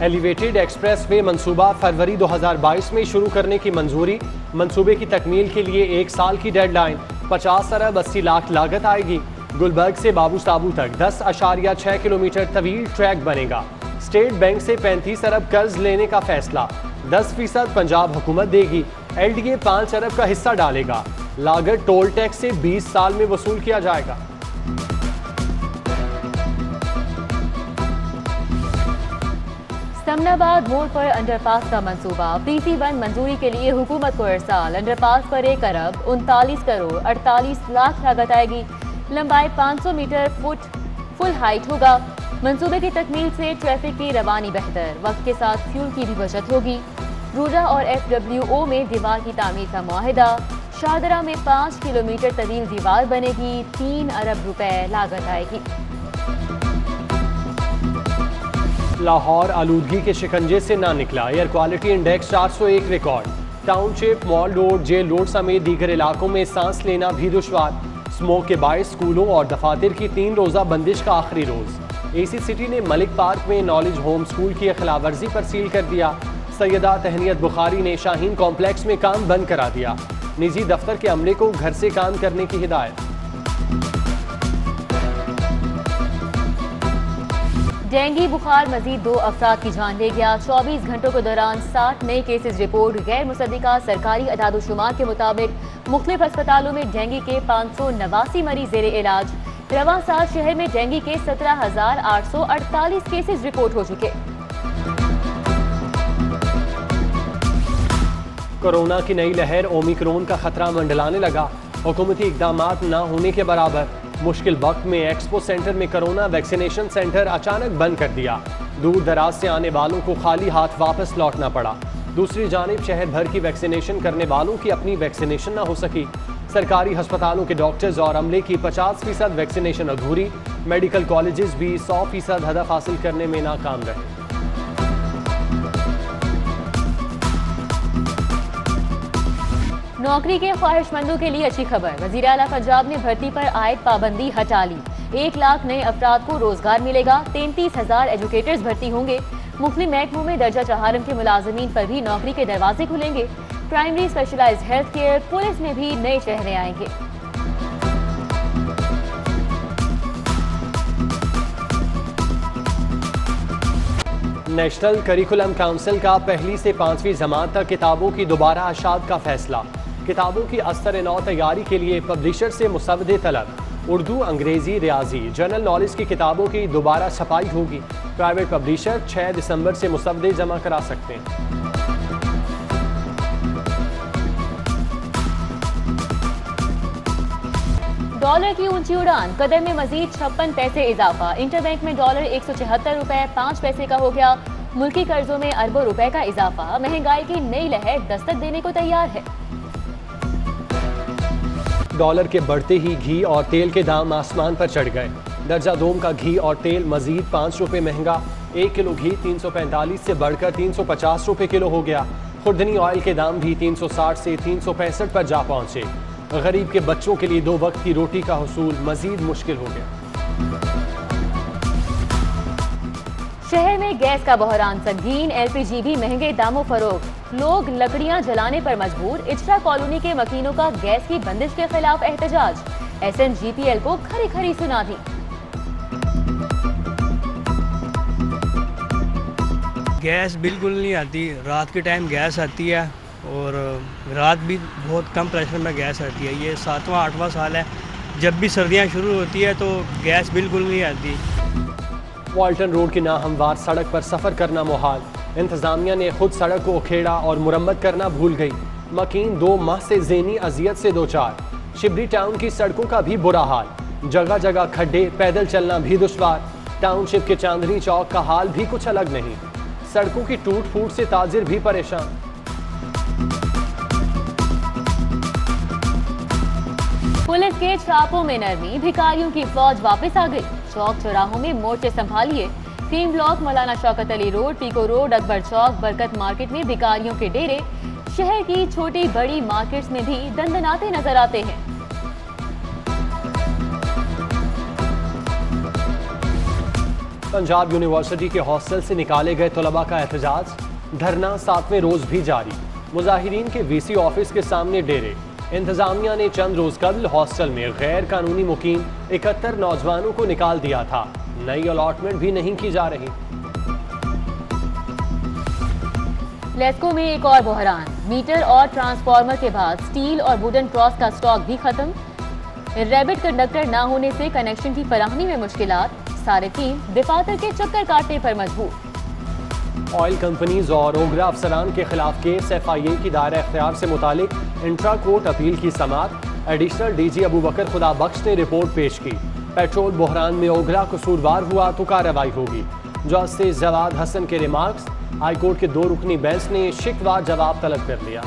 Elevated express way मंसूबा फरवरी 2022 में शुरू करने की मंजूरी। मंसूबे की तकमील के लिए 1 साल की डेडलाइन। 50 अरब 80 लाख लागत आएगी। गुलबर्ग से बाबू साबू तक 10.6 किलोमीटर तवील ट्रैक बनेगा। स्टेट बैंक से 35 अरब कर्ज लेने का फैसला। 10% पंजाब हुकूमत देगी। LDA 5 अरब का हिस्सा डालेगा। लागत टोल टैक्स से 20 साल में वसूल किया जाएगा। समनाबाद मोड़ पर अंडरपास का मंसूबा। PC1 मंजूरी के लिए हुकूमत को इरसाल। अंडरपास पर 1 अरब 39 करोड़ 48 लाख लागत आएगी। लंबाई 500 मीटर फुल हाइट होगा। मंसूबे की तकमील से ट्रैफिक की रवानी बेहतर, वक्त के साथ फ्यूल की भी बचत होगी। रूडा और FWO में दीवार की तामीर का मुआहिदा। शाहदरा में 5 किलोमीटर तवील दीवार बनेगी। 3 अरब रुपए लागत आएगी। लाहौर आलूदगी के शिकंजे से ना निकला। Air quality index 401 record. Township, mall road, jail road समेत दीगर इलाकों में सांस लेना भी दुश्वार। स्मोक के बायस स्कूलों और दफातर की 3 रोज़ा बंदिश का आखिरी रोज। AC सिटी ने मलिक पार्क में नॉलेज होम स्कूल की खिलाफ वर्जी पर सील कर दिया। सैयदा तहनीत बुखारी ने शाहीन कॉम्प्लेक्स में काम बंद करा दिया। निजी दफ्तर के अमले को घर से काम करने की हिदायत। डेंगू बुखार मजीद 2 अफराद की जान ले गया। 24 घंटों के दौरान 60 नए केसेस रिपोर्ट। गैर मुसद्दिका सरकारी अदाद-ओ-शुमार के मुताबिक मुख्तलिफ अस्पतालों में डेंगू के 589 मरीज जेर इलाज। रवां साल शहर में डेंगू के 17,848 केसेस रिपोर्ट हो चुके। कोरोना की नई लहर ओमिक्रॉन का खतरा मंडलाने लगा। हुकूमती इकदामात न होने के बराबर। मुश्किल वक्त में एक्सपो सेंटर में कोरोना वैक्सीनेशन सेंटर अचानक बंद कर दिया। दूर दराज से आने वालों को खाली हाथ वापस लौटना पड़ा। दूसरी जानिब शहर भर की वैक्सीनेशन करने वालों की अपनी वैक्सीनेशन न हो सकी। सरकारी अस्पतालों के डॉक्टर्स और अमले की 50% वैक्सीनेशन अधूरी। मेडिकल कॉलेजेस भी 100% हदफ हासिल करने में नाकाम रहे। नौकरी के ख्वाहिशमंदों के लिए अच्छी खबर। वज़ीर आला पंजाब ने भर्ती पर आयद पाबंदी हटा ली। 1 लाख नए अफराद को रोजगार मिलेगा। 33,000 एजुकेटर्स भर्ती होंगे। मुख्तलिफ महकमों में दर्जा चहारम के मुलाजमीन पर भी नौकरी के दरवाजे खुलेंगे। Primary specialised health care, police में भी नए चेहरे आएंगे। नेशनल करिकुलम काउंसिल का पहली से 5वीं जमात तक किताबों की दोबारा अशात का फैसला। किताबों की अस्तर नौ तैयारी के लिए पब्लिशर से मुसवदे तलब। उर्दू, अंग्रेजी, रियाजी, जनरल नॉलेज की किताबों की दोबारा छपाई होगी। प्राइवेट पब्लिशर 6 दिसंबर से मुसवदे जमा करा सकते हैं। डॉलर की ऊंची उड़ान। कदर में मजीद 56 पैसे इजाफा। इंटरबैंक में डॉलर 176 रुपए 5 पैसे का हो गया। मुल्की कर्जों में अरबों रुपए का इजाफा। महंगाई की नई लहर दस्तक देने को तैयार है। डॉलर के बढ़ते ही घी और तेल के दाम आसमान पर चढ़ गए। दर्जा दोम का घी और तेल मजीद 5 रुपए महंगा। 1 किलो घी 345 से बढ़कर 350 रुपए किलो हो गया। खुर्दनी ऑयल के दाम भी 360 से 365 पर जा पहुंचे। गरीब के बच्चों के लिए 2 वक्त की रोटी का हुसूल मजीद मुश्किल हो गया। शहर में गैस का बहरान संगीन। LPG भी महंगे दामों फरोख्त। लोग लकड़ियां जलाने पर मजबूर। इजरा कॉलोनी के मकीनों का गैस की बंदिश के खिलाफ एहतजाज। SNGPL को खरी खरी सुना दी। गैस बिल्कुल नहीं आती। रात के टाइम गैस आती है और रात भी बहुत कम प्रेशर में गैस आती है। ये 7वां 8वां साल है। जब भी सर्दियां शुरू होती है तो गैस बिल्कुल नहीं आती। वाल्टन रोड की नाहमवार सड़क पर सफ़र करना मुहाल। इंतजामिया ने खुद सड़क को उखेड़ा और मुरम्मत करना भूल गई। मकीन 2 माह से ज़ेनी अजियत से दो चार। शिबरी टाउन की सड़कों का भी बुरा हाल। जगह जगह खड्डे, पैदल चलना भी दुश्वार। टाउनशिप के चांदनी चौक का हाल भी कुछ अलग नहीं। सड़कों की टूट फूट से ताजिर भी परेशान। पुलिस के छापों में नरमी। भिखारियों की फौज वापस आ गई। चौक चौराहों में मोर्चे संभालिए। Cream block, Maulana Shaukat Ali road, Peco road, Akbar Chowk, Barkat market में भिखारियों के डेरे। शहर की छोटी बड़ी मार्केट्स में भी दंदनाते नजर आते हैं। पंजाब यूनिवर्सिटी के हॉस्टल से निकाले गए तलबा का एहतजाज, धरना 7वें रोज भी जारी। मुजाहिरीन के वीसी ऑफिस के सामने डेरे। इंतजामिया ने चंद रोज कबल हॉस्टल में गैर कानूनी मुकीम 71 नौजवानों को निकाल दिया था। नई अलॉटमेंट भी नहीं की जा रही। लेस्को में एक और बहरान, मीटर और ट्रांसफार्मर के बाद स्टील और वुडन क्रॉस का स्टॉक भी खत्म। रैबिट कंडक्टर न होने से कनेक्शन की फराहमी में मुश्किलात, सारे टीम दफातर के चक्कर काटने पर मजबूर। ऑयल कंपनीज और ओगरा अफसरान के खिलाफ केस FIA की दायरा इख्तियार से मुतालिक इंट्रा कोर्ट अपील की समाअत। एडिशनल DG अबू बकर खुदा बख्श ने रिपोर्ट पेश की। पेट्रोल बहरान में ओगरा कसूरवार हुआ तो कार्रवाई होगी। जस्टिस जवाद हसन के रिमार्क्स। हाईकोर्ट के 2 रुकनी बेंच ने शिकवा जवाब तलब कर लिया।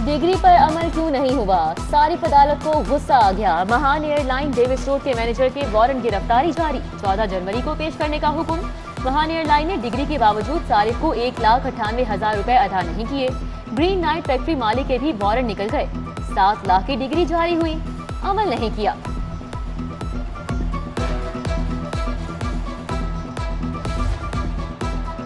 डिग्री पर अमल क्यों नहीं हुआ, सारिफ अदालत को गुस्सा आ गया। महान एयरलाइन डेविस रोड के मैनेजर के वारंट गिरफ्तारी जारी, 14 जनवरी को पेश करने का हुक्म। महान एयरलाइन ने डिग्री के बावजूद सारिफ को 1,98,000 रुपए अदा नहीं किए। ग्रीन नाइट फैक्ट्री मालिक के भी वारंट निकल गए। 7 लाख की डिग्री जारी हुई, अमल नहीं किया।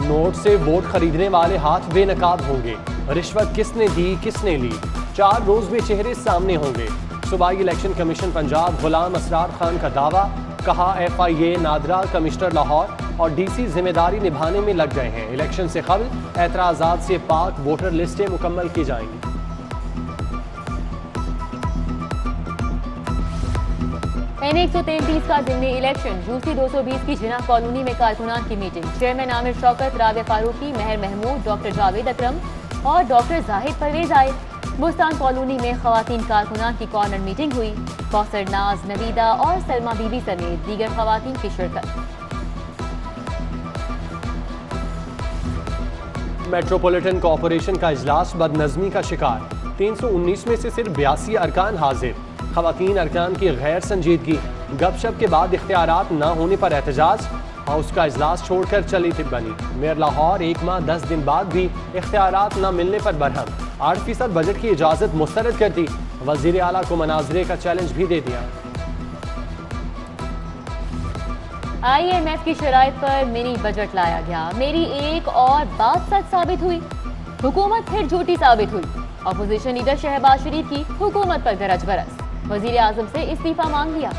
नोट से वोट खरीदने वाले हाथ बेनकाब होंगे। रिश्वत किसने दी किसने ली, 4 रोज में चेहरे सामने होंगे। सूबाई इलेक्शन कमीशन पंजाब गुलाम असरार खान का दावा, कहा FIA, नादरा, कमिश्नर लाहौर और DC जिम्मेदारी निभाने में लग गए हैं। इलेक्शन से कबल एतराजात से पाक वोटर लिस्टें मुकम्मल की जाएंगी। N133 का जिमनी इलेक्शन, यूसी 220 की जिना कॉलोनी में कारकुनान की मीटिंग। चेयरमैन आमिर शौकत, राबिया फारूकी, मेहर महमूद, डॉक्टर जावेद अकरम और डॉक्टर जाहिद परवेज आए। बुस्तान कॉलोनी में खवातीन कारकुनान की कॉर्नर मीटिंग हुई। कौसर नाज, नवीदा और सलमा बीबी समेत दीगर खवातीन की शिरकत। मेट्रोपॉलिटन कॉरपोरेशन का इजलास बदनज़मी का शिकार, 319 में से सिर्फ 82 अरकान हाजिर। खवातीन अरकान की गैर संजीदगी, गपशप के बाद इख्तियारात न होने पर एहतजाज। हाउस का इजलास छोड़कर चली थी बनी। मेयर लाहौर 1 माह 10 दिन बाद भी इख्तियारात न मिलने पर बरहम। 8% बजट की इजाजत मुस्तरद कर दी। वजीर आला को मनाजरे का चैलेंज भी दे दिया। IMF की शराइत पर मिनी बजट लाया गया। मेरी एक और बात सच साबित हुई, हुकूमत फिर झूठी साबित हुई। अपोजिशन लीडर शहबाज शरीफ की हुकूमत पर गरज बरस, वजीर आजम से इस्तीफा मांग लिया।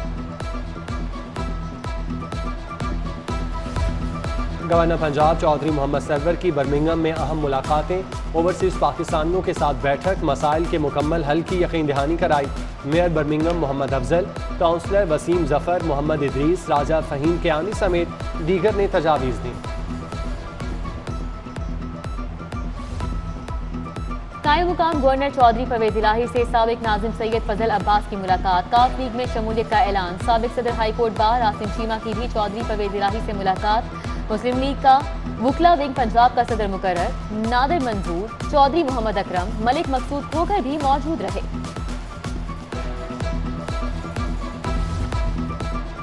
गवर्नर पंजाब चौधरी मोहम्मद सरवर की बर्मिंघम में अहम मुलाकातें। ओवरसीज पाकिस्तानियों के साथ बैठक, मसाइल के मुकम्मल हल की यकीन दहानी कराई। Mayor Birmingham Mohammad Afzal, councillor Waseem Zafar, Mohammad Idrees, Raja Faheem Kiani समेत दीगर ने तजावीज़ दी। कायम मुकाम गवर्नर चौधरी परवेज इलाही से साबिक नाजिम सैयद फजल अब्बास की मुलाकात। काफ लीग में शमूलियत का ऐलान। साबिक सदर high court bar Asim Cheema की भी चौधरी परवेज इलाही से मुलाकात। मुस्लिम लीग का वुकला विंग पंजाब का सदर मुकर्रर नादिर मंजूर, चौधरी मोहम्मद अकरम, मलिक मकसूद खोकर भी मौजूद रहे।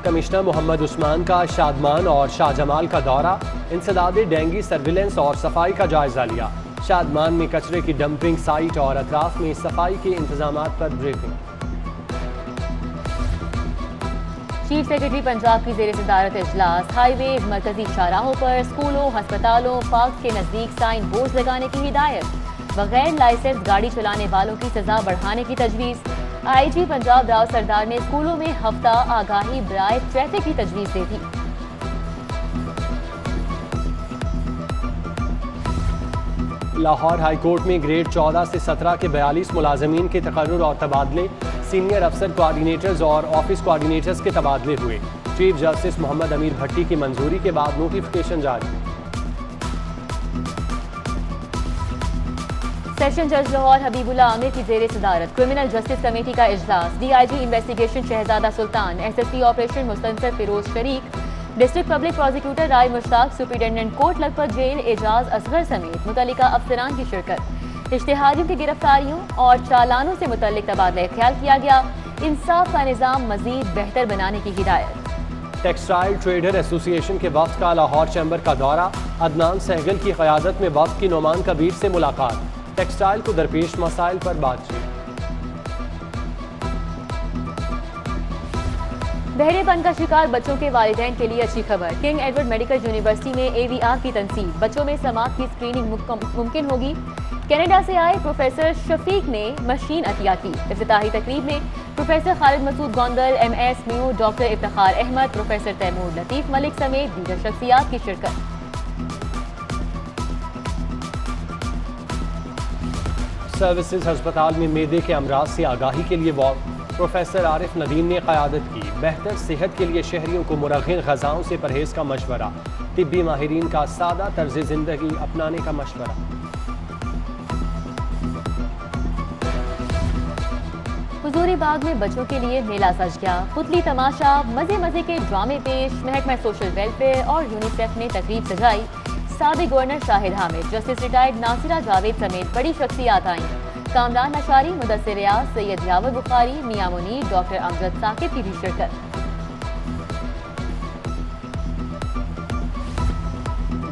कमिश्नर मोहम्मद उस्मान का शादमान और शाहजमाल का दौरा। इंसदाद डेंगी सर्विलेंस और सफाई का जायजा लिया। शादमान में कचरे की डंपिंग साइट और अतराफ में सफाई के इंतजामात पर ब्रीफिंग। चीफ सेक्रेटरी पंजाब की जेर सदारत इजलास। हाईवे, मरकजी शाहराहों पर स्कूलों, अस्पतालों, पार्क के नजदीक साइन बोर्ड लगाने की हिदायत। बगैर लाइसेंस गाड़ी चलाने वालों की सजा बढ़ाने की तजवीज़। IG पंजाब राव सरदार ने स्कूलों में हफ्ता आगाही बराए ट्रैफिक की तजवीज़ दी थी। लाहौर हाई कोर्ट में ग्रेड 14 से 17 के 42 मुलाजमीन के तकर्रुर और तबादले। सीनियर अफसर कोऑर्डिनेटर्स और ऑफिस कोऑर्डिनेटर्स के तबादले हुए। चीफ जस्टिस मोहम्मद अमीर भट्टी की मंजूरी के बाद नोटिफिकेशन जारी। सेशन जज लाहौर हबीबुल्ला आमिर की जेर सदारत क्रिमिनल जस्टिस कमेटी का इजलास। DIG investigation Shahzada Sultan, SSP operation Mustansar Firoz शरीक, district public prosecutor Rai Mushtaq, superintendent court Lakhpat jail Ejaz Asghar समेत मुतल्लिका अफसरान की शिरकत। इश्तिहारियों की गिरफ्तारियों और चालानों से मुतल्लिक तबादला ख्याल किया गया। इंसाफ का निज़ाम मजीद बेहतर बनाने की हिदायत। टेक्सटाइल ट्रेडर एसोसिएशन के वफ्द का लाहौर चैम्बर का दौरा। अदनान सहगल की क़यादत में वफ्द की नोमान कबीर से मुलाकात। टेक्सटाइल को दरपेश मसाइल पर बातचीत। बहरेपन का शिकार बच्चों के वालिदैन के लिए अच्छी खबर। किंग एडवर्ड मेडिकल यूनिवर्सिटी में AVR की तनसीब, बच्चों में समात की स्क्रीनिंग मुमकिन होगी। कनाडा से आए प्रोफेसर शफीक ने मशीन अतिया की। इफ्तिताही तकरीब में प्रोफेसर खालिद मसूद गोंदल, MS म्यू, डॉक्टर इफ्तिखार अहमद, प्रोफेसर तैमूर लतीफ मलिक समेत दीगर शख्सियात की शिरकत। सर्विसेज अस्पताल में मेदे के अमराज से आगाही के लिए वॉक। प्रोफेसर आरिफ नदीम ने क़यादत की। बेहतर सेहत के लिए शहरियों को मुरग़्गिन ग़ज़ाओं से परहेज का मशवरा। तिब्बी माहिरीन का सादा तर्ज ज़िंदगी अपनाने का मशवरा। हुजूरी बाग में बच्चों के लिए मेला सज गया। पुतली तमाशा, मजे मजे के ड्रामे पेश, महकमा सोशल वेलफेयर और यूनिसेफ ने तकरीब सजाई। साबिक governor Shahid Hamid, justice retired Nasira Javed समेत बड़ी शख्सियात आईं। कामरान अशारी, मुदस्सिर रियाज, सैयद यावर बुखारी, मियां मुनीर, डॉक्टर अमजद साकिब की भी शिरकत।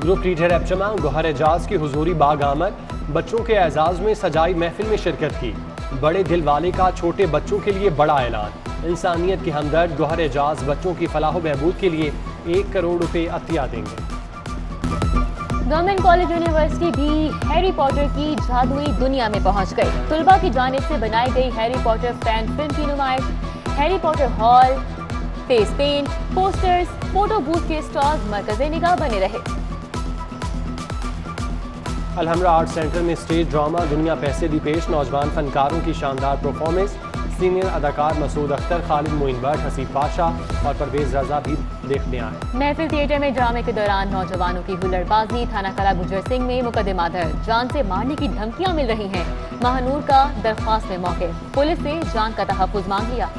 ग्रुप लीडर एबचमा गोहर एजाज की हुजूरी बाग आमद, बच्चों के एजाज में सजाई महफिल में शिरकत की। बड़े दिल वाले का छोटे बच्चों के लिए बड़ा ऐलान। इंसानियत के हमदर्द गोहर एजाज बच्चों की फलाह बहबूद के लिए 1 करोड़ रुपए अतिया देंगे। गवर्नमेंट कॉलेज यूनिवर्सिटी भी हैरी पॉटर की जादुई दुनिया में पहुंच गई। तुलबा की जानिब से बनाई गई हैरी पॉटर फैन फिल्म की नुमाइश, Harry Potter hall, face paint, posters, photo booth के स्टॉल्स मरकज़े निगाह बने रहे। अलहमरा आर्ट सेंटर में स्टेज ड्रामा दुनिया पैसे दी पेश, नौजवान फनकारों की शानदार परफॉर्मेंस। सीनियर अदाकार मसूद अख्तर, खालिद मोइन भट्ट, हसीब पाशा और परवेज रजा भी देखने आए। महफिल थिएटर में ड्रामे के दौरान नौजवानों की हुल्लड़बाजी। थाना कला गुजर सिंह में मुकदमा दर्ज, जान से मारने की धमकियां मिल रही हैं। महानूर का दरख्वास्त में मौके, पुलिस से जान का तहफ़्फ़ुज़ मांग लिया।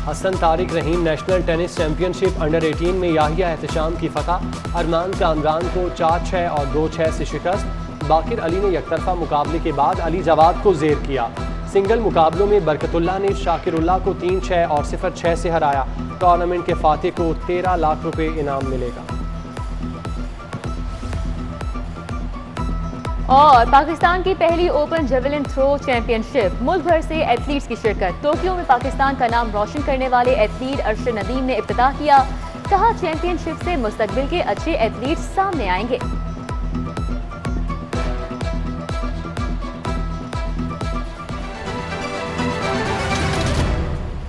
हसन तारिक रहीम नेशनल टेनिस चैंपियनशिप अंडर 18 में याहिया एहतशाम की फतह। अरमान कामरान को 4-6 और 2-6 से शिकस्त। बाकिर अली ने एकतरफा मुकाबले के बाद अली जवाद को जेर किया। सिंगल मुकाबलों में बरकतुल्लाह ने शाकिरुल्लाह को 3-6 और 0-6 से हराया। टूर्नामेंट के फातिह को 13 लाख रुपए इनाम मिलेगा। और पाकिस्तान की पहली ओपन जेवलिन थ्रो चैंपियनशिप, मुल्क भर से एथलीट्स की शिरकत। टोक्यो में पाकिस्तान का नाम रोशन करने वाले एथलीट अरशद नदीम ने इफ्तिताह किया। कहा, चैंपियनशिप से मुस्तकबिल के अच्छे एथलीट्स सामने आएंगे।